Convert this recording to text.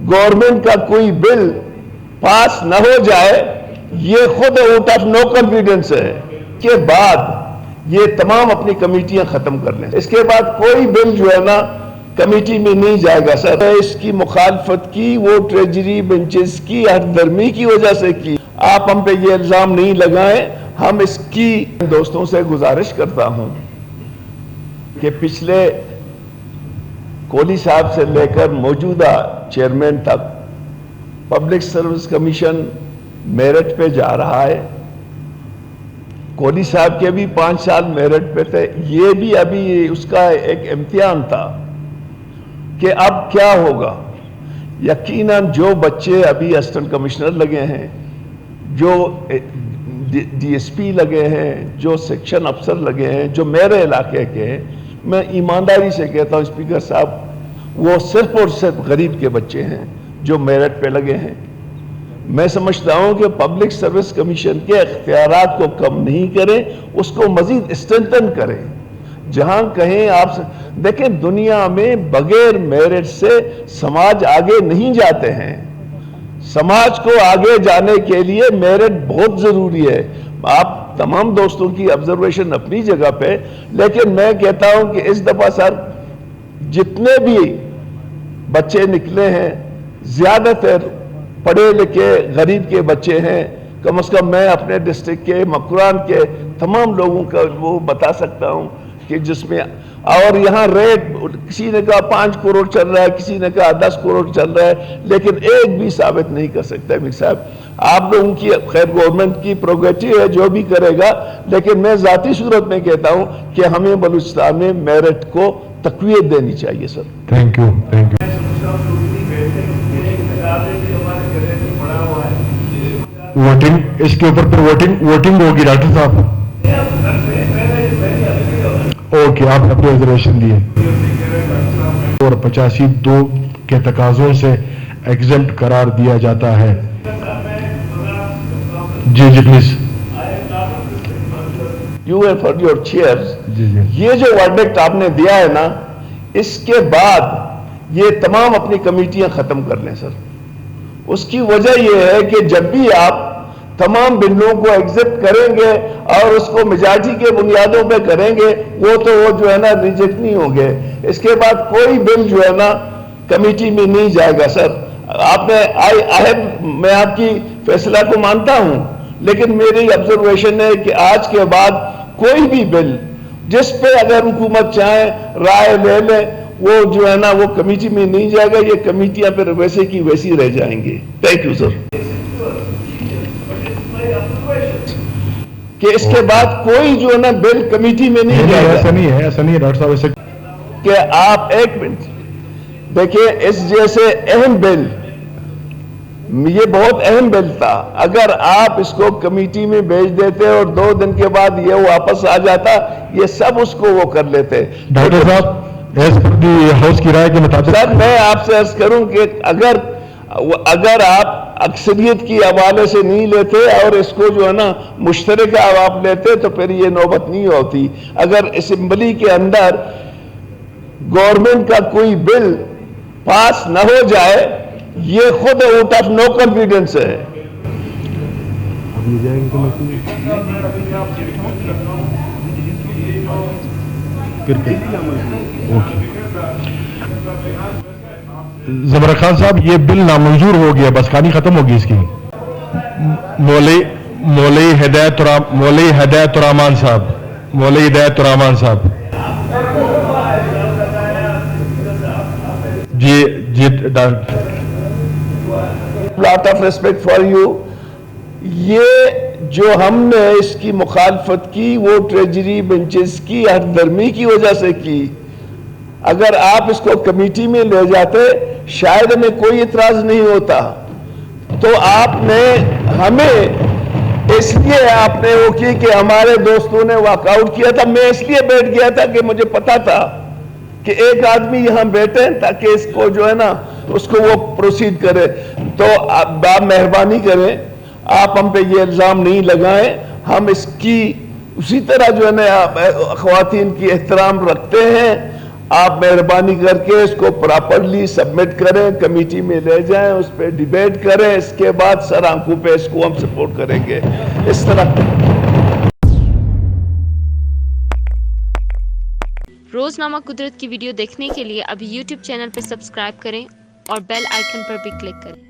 Government का कोई bill pass न हो जाए, ये खुद वोट ऑफ नो कॉन्फिडेंस है के बाद ये तमाम अपनी कमेटियां खत्म कर लें। इसके बाद कोई बिल जो है ना कमेटी में नहीं जाएगा सर। इसकी मुखालफत की वो ट्रेजरी बेंचेस की हरदर्मी की वजह से की। आप हम पे ये इल्जाम नहीं लगाएं। हम इसकी दोस्तों से गुजारिश करता हूं कि पिछले कोहली साहब से लेकर मौजूदा चेयरमैन तक पब्लिक सर्विस कमीशन मेरिट पे जा रहा है। कोहली साहब के भी 5 साल मेरिट पे थे, ये भी अभी उसका एक इम्तिहान था कि अब क्या होगा। यकीनन जो बच्चे अभी असिस्टेंट कमिश्नर लगे हैं, जो डीएसपी लगे हैं, जो सेक्शन अफसर लगे हैं, जो मेरे इलाके के हैं, मैं ईमानदारी से कहता हूं स्पीकर साहब, वो सिर्फ और सिर्फ गरीब के बच्चे हैं जो मेरिट पे लगे हैं। मैं समझता हूं कि पब्लिक सर्विस कमीशन के इख्तियारात को कम नहीं करें, उसको मजीद स्ट्रेंथन करें। जहां कहें आप देखें, दुनिया में बगैर मेरिट से समाज आगे नहीं जाते हैं। समाज को आगे जाने के लिए मेरिट बहुत जरूरी है। आप तमाम दोस्तों की ऑब्जर्वेशन अपनी जगह पे, लेकिन मैं कहता हूं कि इस दफा सर जितने भी बच्चे निकले हैं, ज्यादातर पढ़े लिखे गरीब के बच्चे हैं। कम से कम मैं अपने डिस्ट्रिक्ट के मकुरान के तमाम लोगों का वो बता सकता हूं कि जिसमें, और यहाँ रेट किसी ने कहा 5 करोड़ चल रहा है, किसी ने कहा 10 करोड़ चल रहा है, लेकिन एक भी साबित नहीं कर सकता। मीर साहब, आप लोगों की खैर गवर्नमेंट की प्रोग्रेटिव है, जो भी करेगा, लेकिन मैं जाती सूरत में कहता हूं कि हमें बलूचिस्तान में मेरिट को तक़वियत देनी चाहिए sir. Thank you, thank you. Voting, इसके ऊपर फिर वोटिंग होगी डॉक्टर साहब। ओके, आपने अपनी रिजर्वेशन दी है और 85(2) के तकाजों से एग्जेम्प्ट करार दिया जाता है। जी जी please. You are for your chairs. जी जी। ये जो वर्डिक्ट आपने दिया है ना, इसके बाद ये तमाम अपनी कमेटियां खत्म कर लें सर। उसकी वजह यह है कि जब भी आप तमाम बिलों को एग्जिट करेंगे और उसको मेजॉरिटी के बुनियादों पे करेंगे, वो जो है ना रिजेक्ट नहीं होंगे। इसके बाद कोई बिल जो है ना कमेटी में नहीं जाएगा सर। आपने मैं आपकी फैसला को मानता हूं, लेकिन मेरी ऑब्जर्वेशन है कि आज के बाद कोई भी बिल जिस पे अगर हुकूमत चाहे राय ले ले, वो जो है ना वो कमेटी में नहीं जाएगा। ये कमेटियां फिर वैसे की वैसी रह जाएंगी। Thank you sir. कि इसके बाद कोई जो है ना बिल कमेटी में नहीं जाएगा। ऐसा नहीं है, ऐसा नहीं है डॉक्टर साहब। ऐसे कि आप एक मिनट देखिए, इस जैसे अहम बिल, ये बहुत अहम बिल था, अगर आप इसको कमेटी में भेज देते और 2 दिन के बाद ये वापस आ जाता, ये सब उसको वो कर लेते। डॉक्टर साहब, एज पर दी हाउस की राय के मुताबिक सर, मैं आपसे अर्ज करूं कि अगर आप अक्सरियत की हवाले से नहीं लेते और इसको जो है ना मुश्तरका आप लेते, तो फिर ये नौबत नहीं होती। अगर असेंबली के अंदर गवर्नमेंट का कोई बिल पास न हो जाए, ये खुद वोट ऑफ नो कॉन्फिडेंस है। जबरा खान साहब, ये बिल नामंजूर हो गया, बस कहानी खत्म होगी इसकी। मौलवी हिदायत रहमान साहब। जी जी lot of respect for you. ये जो हमने इसकी मुखालफत की, वो ट्रेजरी बेंचेस की हरदर्मी की वजह से की। अगर आप इसको कमेटी में ले जाते, शायद हमें कोई इतराज नहीं होता। तो आपने हमें इसलिए आपने वो की कि हमारे दोस्तों ने वॉकआउट किया था। मैं इसलिए बैठ गया था कि मुझे पता था कि एक आदमी यहां बैठे ताकि इसको जो है ना उसको वो प्रोसीड करे। तो आप मेहरबानी करें, आप हम पे ये इल्जाम नहीं लगाएं। हम इसकी उसी तरह जो है ना ख्वातीन की एहतराम रखते हैं آپ مہربانی کر کے اس کو پراپرلی سبمٹ کریں, کمیٹی میں لے جائیں, اس پہ ڈیبیٹ کریں, اس کے بعد سر آنکھوں پہ اس کو ہم سپورٹ کریں گے. اس طرح روزنامہ قدرت کی ویڈیو دیکھنے کے لیے ابھی یوٹیوب چینل پہ سبسکرائب کریں اور بیل آئیکن پر بھی کلک کریں.